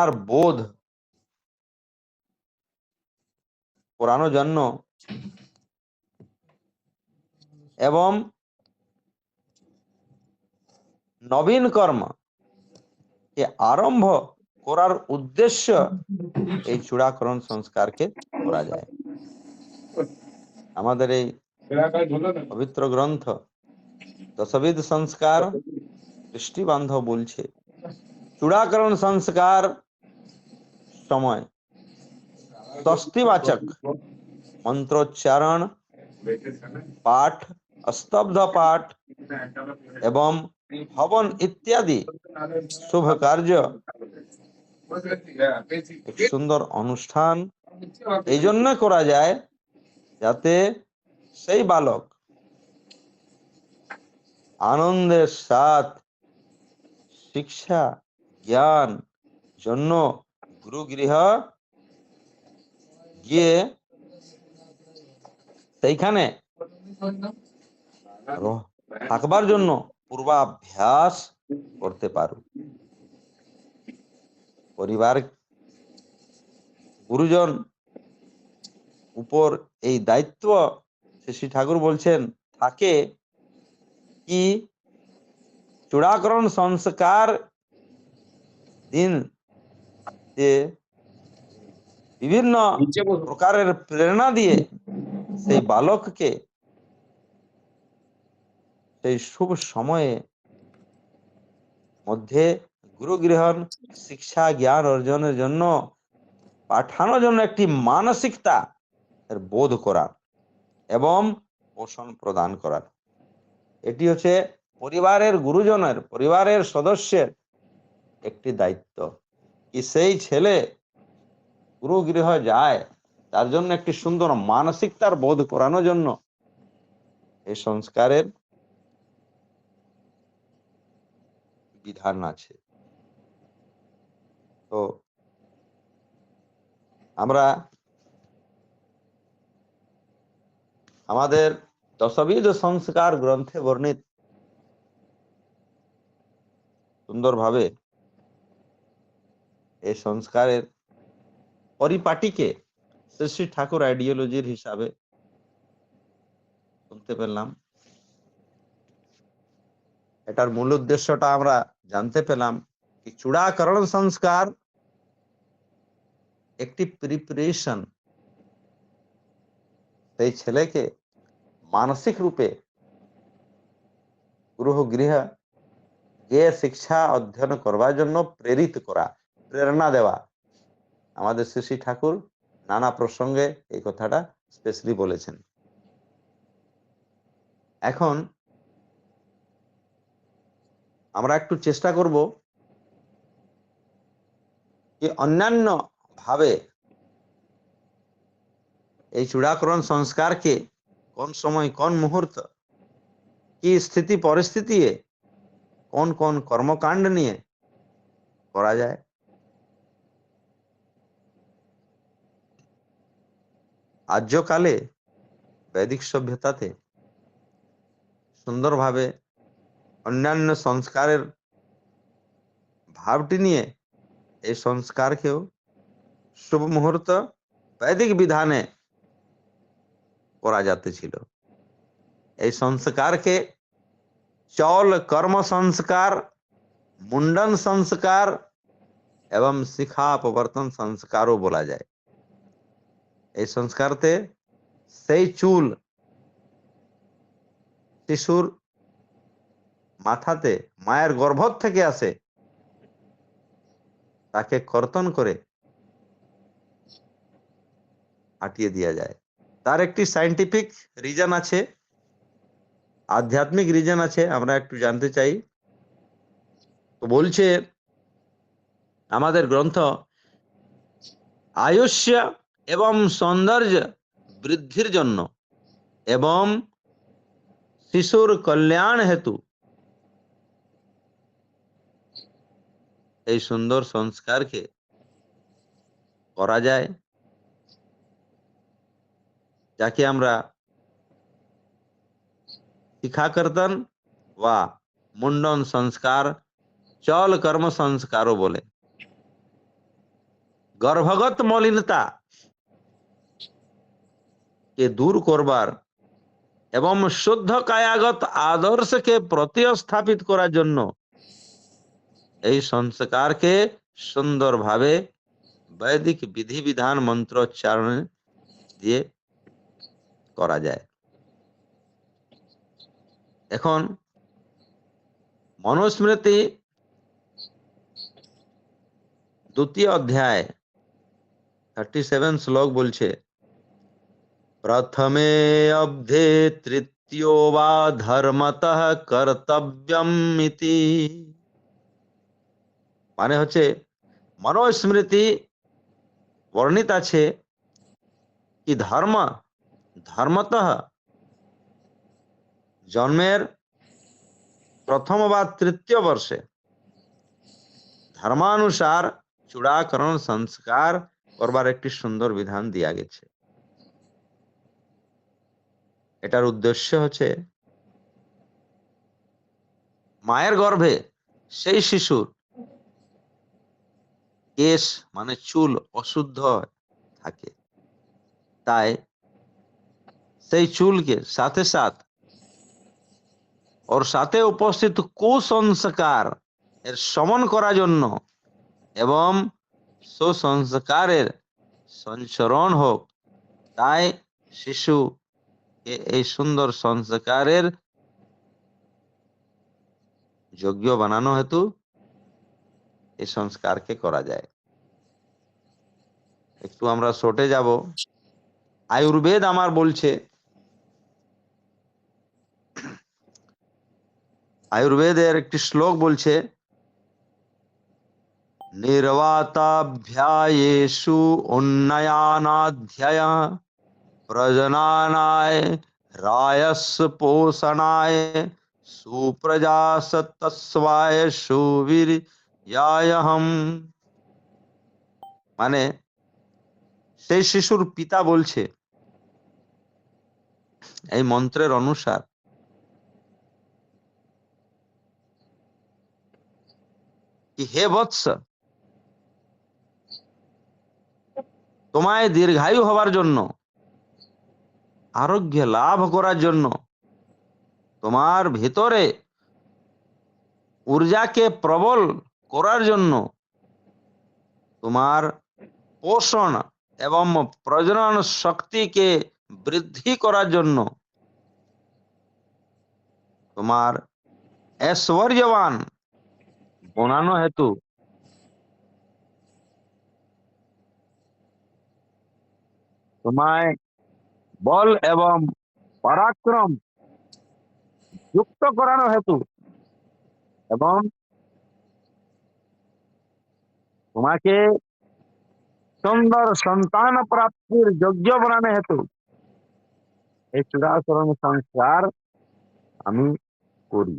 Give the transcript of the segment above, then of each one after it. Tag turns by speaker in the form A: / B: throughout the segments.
A: আর বোধ করানোর জন্য এবং নবীন কর্ম কে আরম্ভ করার উদ্দেশ্য এই চূড়াকরণ সংস্কারকে করা যায়। আমাদের এই পবিত্র গ্রন্থ দশবিধ সংস্কার দৃষ্টিবান্ধব বলছে চূড়াকরণ সংস্কার সময় ষষ্ঠীবাচক মন্ত্रोच्चारण পাঠ, স্তব্ধ পাঠ এবং হবন ইত্যাদি শুভ কার্য এক সুন্দর অনুষ্ঠান এই জন্য করা যায় যাতে সেই বালক আনন্দের সাথ শিক্ষা জ্ঞান জন্য গুরুগৃহ গিয়ে সেইখানে থাকবার জন্য পূর্বাভ্যাস করতে পারো। পরিবার গুরুজন উপর এই দায়িত্ব শ্রী ঠাকুর বলছেন থাকে কি চূড়াকরণ সংস্কার দিন যে বিভিন্ন প্রকারের প্রেরণা দিয়ে সেই বালককে সেই শুভ সময়ে মধ্যে গুরু গ্রহণ শিক্ষা জ্ঞান অর্জনের জন্য পাঠানোর জন্য একটি মানসিকতা এর বোধ করার এবং পোষণ প্রদান করার, এটি হচ্ছে পরিবারের গুরুজনের পরিবারের সদস্যের একটি দায়িত্ব। কি সেই ছেলে গুরু গৃহ যায় তার জন্য একটি সুন্দর মানসিকতার বোধ করানোর জন্য এই সংস্কারের বিধান আছে। তো আমরা আমাদের দশবিধ সংস্কার গ্রন্থে বর্ণিত সুন্দরভাবে এই সংস্কারের পরিপাটিকে শ্রী ঠাকুর আইডিওলজির হিসাবে শুনতে পেলাম। এটার মূল উদ্দেশ্যটা আমরা জানতে পেলাম কি চূড়াকরণ সংস্কার একটি প্রিপারেশন সেই ছেলেকে মানসিক রূপে গৃহ যে শিক্ষা অধ্যয়ন করবার জন্য প্রেরিত করা, প্রেরণা দেওয়া। আমাদের শ্রী ঠাকুর নানা প্রসঙ্গে এই কথাটা স্পেশালি বলেছেন। এখন আমরা একটু চেষ্টা করব যে অন্যান্য ভাবে এই চূড়াকরণ সংস্কারকে কোন সময় কোন মুহূর্ত কি স্থিতি পরিস্থিতি কোন কোন কর্মকাণ্ড নিয়ে করা যায়। আর্যকালে বৈদিক সভ্যতাতে সুন্দরভাবে অন্যান্য সংস্কারের ভাবটি নিয়ে এই সংস্কারকেও শুভ মুহূর্ত বৈদিক বিধানে করা যাতে ছিল। এই সংস্কারকে চল কর্ম সংস্কার, মুন্ডন সংস্কার এবং শিখা প্রবর্তন সংস্কারও বলা যায়। এই সংস্কারতে সেই চুল শিশুর মাথাতে মায়ের গর্ভ থেকে আসে তাকে কর্তন করে হাটিয়ে দেওয়া যায়। তার একটি সায়েন্টিফিক রিজন আছে, আধ্যাত্মিক রিজন আছে, আমরা একটু জানতে চাই। তো বলছে আমাদের গ্রন্থ আয়ুষ্য এবং সৌন্দর্য বৃদ্ধির জন্য এবং শিশুর কল্যাণ হেতু এই সুন্দর সংস্কারকে করা যায়, যাকে আমরা শিক্ষা কর্তন বা মুন্ডন সংস্কার, চল কর্ম সংস্কারও বলে। গর্ভগত মলিনতা কে দূর করবার এবং শুদ্ধ কায়াগত আদর্শকে প্রতিস্থাপিত করার জন্য এই সংস্কারকে সুন্দরভাবে বৈদিক বিধিবিধান মন্ত্রোচ্চারণ দিয়ে করা যায়। এখন মনুস্মৃতি 2য় অধ্যায় 37 শ্লোক বলছে, প্রথমে অব্ধে তৃতীয় বা ধর্মতঃ কর্তব্যম ইতি। মানে হচ্ছে মনুস্মৃতি বর্ণিত আছে কি ধর্মতঃ জন্মের প্রথম বা তৃতীয় বর্ষে ধর্মানুসার চূড়াকরণ সংস্কার করবার একটি সুন্দর বিধান দিয়া গেছে। এটার উদ্দেশ্য হচ্ছে মায়ের গর্ভে সেই শিশুর কেশ মানে চুল অশুদ্ধ থাকে, তাই সেই চুলকে সাথে সাথে ওর সাথে উপস্থিত কুসংস্কার এর শমন করার জন্য এবং সুসংস্কারের সঞ্চরণ হোক, তাই শিশুকে এই সুন্দর সংস্কারের যোগ্য বানানো হেতু এই সংস্কারকে করা যায়। একটু আমরা শর্টে যাব। আয়ুর্বেদ আমার বলছে, আয়ুর্বেদের একটি শ্লোক বলছে, নির্বাতাভ্যায়েষু উন্নয়ানাধ্যায় প্রজনানায় রায়স্য পোষণায় সুপ্রজাসতস্বায় সুবীর্যায়হম। মানে সেই শিশুর পিতা বলছে এই মন্ত্রের অনুসার, কি হে বৎস, তোমায় দীর্ঘায়ু হবার জন্য, আরোগ্য লাভ করার জন্য, তোমার ভিতরে ঊর্জাকে প্রবল করার জন্য, তোমার পোষণ এবং প্রজনন শক্তিকে বৃদ্ধি করার জন্য, তোমার ঐশ্বর্যবান বানানো হেতু তোমায় বল এবং পরাক্রম যুক্ত করানো হেতু এবং তোমাকে সুন্দর সন্তান প্রাপ্তির যোগ্য বানানো হেতু এই চূড়াকরণ সংস্কার আমি করি।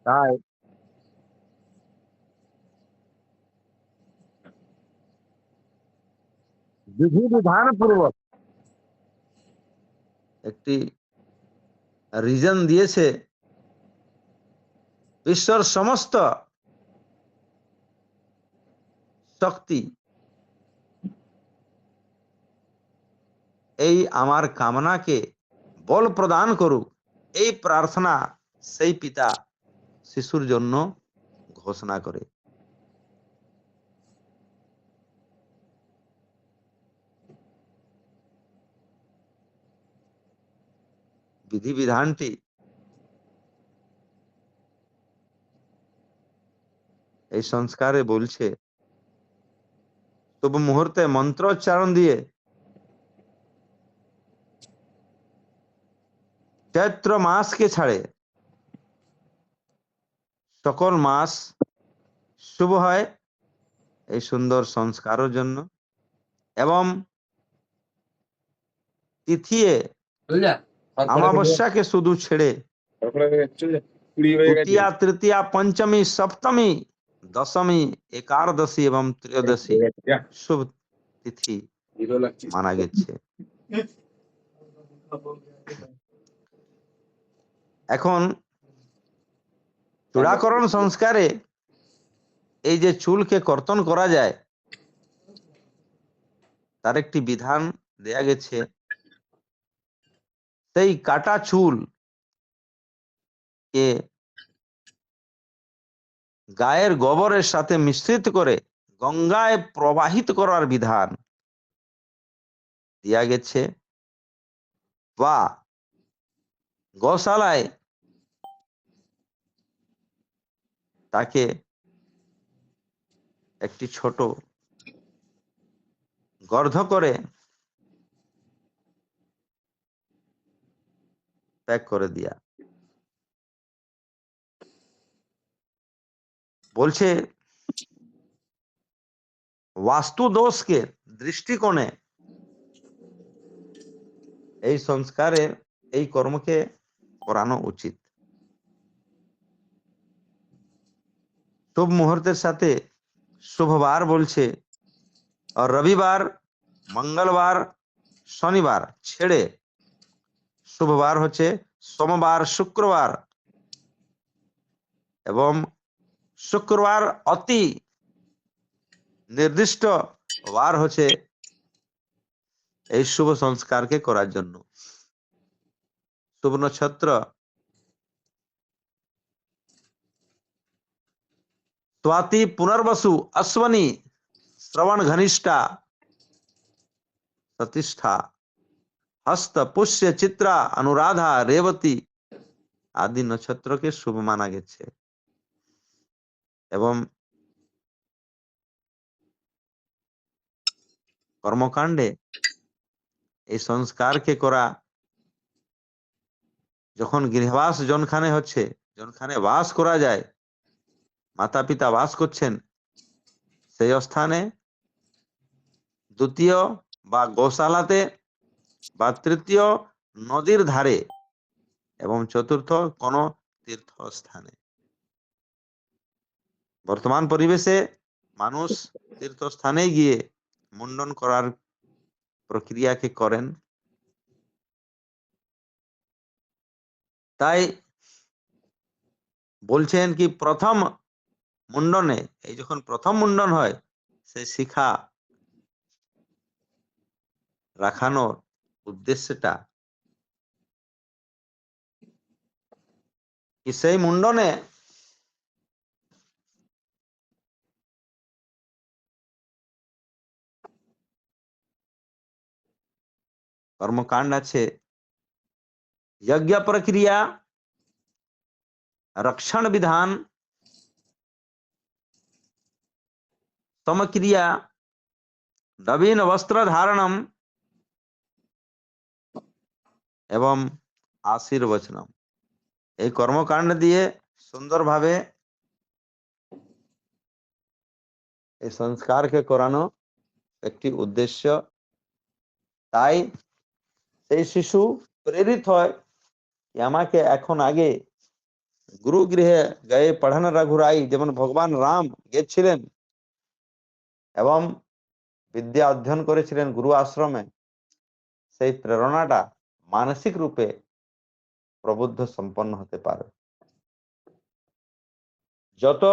A: তাই বিধি বিধান পূর্বক একটি রিজন দিয়েছে, ঈশ্বর সমস্ত শক্তি এই আমার কামনাকে বল প্রদান করুক, এই প্রার্থনা সেই পিতা শিশুর জন্য ঘোষণা করে। বিধিবিধানটি এই সংস্কারে বলছে, শুভ মুহূর্তে মন্ত্রোচ্চারণ দিয়ে চৈত্র মাসকে ছাড়ে সকল মাস শুভ হয় এই সুন্দর সংস্কারের জন্য। এবং তিথিয়ে অমাবস্যাকে শুধু ছেড়ে দ্বিতীয়া তৃতীয়া পঞ্চমী সপ্তমী দশমী একাদশী এবং ত্রয়োদশী শুভ তিথি মানা গেছে। এখন চূড়াকরণ সংস্কারে এই যে চুলকে কর্তন করা যায় তার একটি বিধান দেয়া গেছে। সেই কাটা চুল কে গায়ের গোবরের সাথে মিশ্রিত করে গঙ্গায় প্রবাহিত করার বিধান দেয়া গেছে, বা গোশালায় তাকে একটি ছোট গর্ধ করে প্যাক করে দিয়া। বলছে বাস্তু দোষকে দৃষ্টিকোণে এই সংস্কারের এই কর্মকে করানো উচিত। শুভ মুহূর্তের সাথে শুভবার বলছে, আর রবিবার, মঙ্গলবার, শনিবার ছেড়ে শুভবার হচ্ছে সোমবার, শুক্রবার, এবং শুক্রবার অতি নির্দিষ্ট বার হচ্ছে এই শুভ সংস্কারকে করার জন্য। শুভ নক্ষত্র स्वाति, पुनर्वसु, अश्वनी, श्रवण घनिष्ठा, प्रतिष्ठा, हस्त, पुष्य, चित्रा, अनुराधा, रेवती आदि नक्षत्र के शुभ माना गेছে। এবং কর্মকাণ্ডে এই সংস্কারকে করা যখন গৃহবাস জনখানে হচ্ছে, জনখানে বাস করা যায়, মাতা পিতা বাস করছেন, সেই স্থানে দ্বিতীয় বা গোশালাতে, বা তৃতীয় নদীর ধারে, এবং চতুর্থ কোন তীর্থস্থানে। বর্তমান পরিবেশে মানুষ তীর্থস্থানে গিয়ে মুন্ডন করার প্রক্রিয়াকে করেন। তাই বলছেন কি প্রথম মুন্ডনে, এই যখন প্রথম মুন্ডন হয়, সেই শিখা রাখানোর উদ্দেশ্যটা কি, সেই মুন্ডনে কর্মকাণ্ড আছে, यज्ञ प्रक्रिया, रक्षण विधान, समक्रिया, नवीन वस्त्र धारणम এবং আশীর্বচনম। এই কর্মকাণ্ড দিয়ে সুন্দরভাবে এই সংস্কারকে করানো একটি উদ্দেশ্য। তাই সেই শিশু প্রেরিত হয় যে আমাকে এখন আগে গুরুগৃহে গয়ে পড়ানো রঘুরাই, যেমন ভগবান রাম গেছিলেন এবং বিদ্যা অধ্যয়ন করেছিলেন গুরু আশ্রমে, সেই প্রেরণাটা মানসিক রূপে প্রবুদ্ধ সম্পন্ন হতে পারে। যত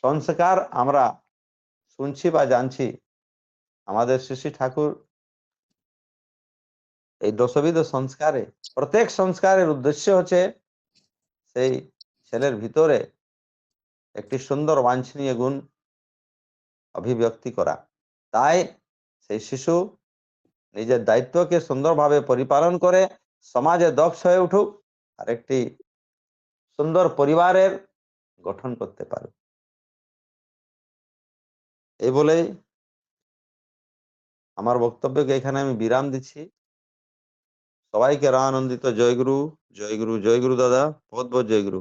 A: সংস্কার আমরা শুনছি বা জানছি, আমাদের শ্রী ঠাকুর এই দশবিধ সংস্কারে প্রত্যেক সংস্কারের উদ্দেশ্য হচ্ছে সেই ছেলের ভিতরে একটি সুন্দর বাঞ্ছনীয় গুণ অভিব্যক্তি করা। তাই সেই শিশু নিজের দায়িত্বকে সুন্দরভাবে পরিপালন করে সমাজে দক্ষ হয়ে উঠুক, আর একটি সুন্দর পরিবারের গঠন করতে পারে। এই বলেই আমার বক্তব্যকে এখানে আমি বিরাম দিচ্ছি। সবাইকে রানন্দিত জয় গুরু, জয় গুরু, জয় গুরু দাদা, বহুত বহুত জয় গুরু।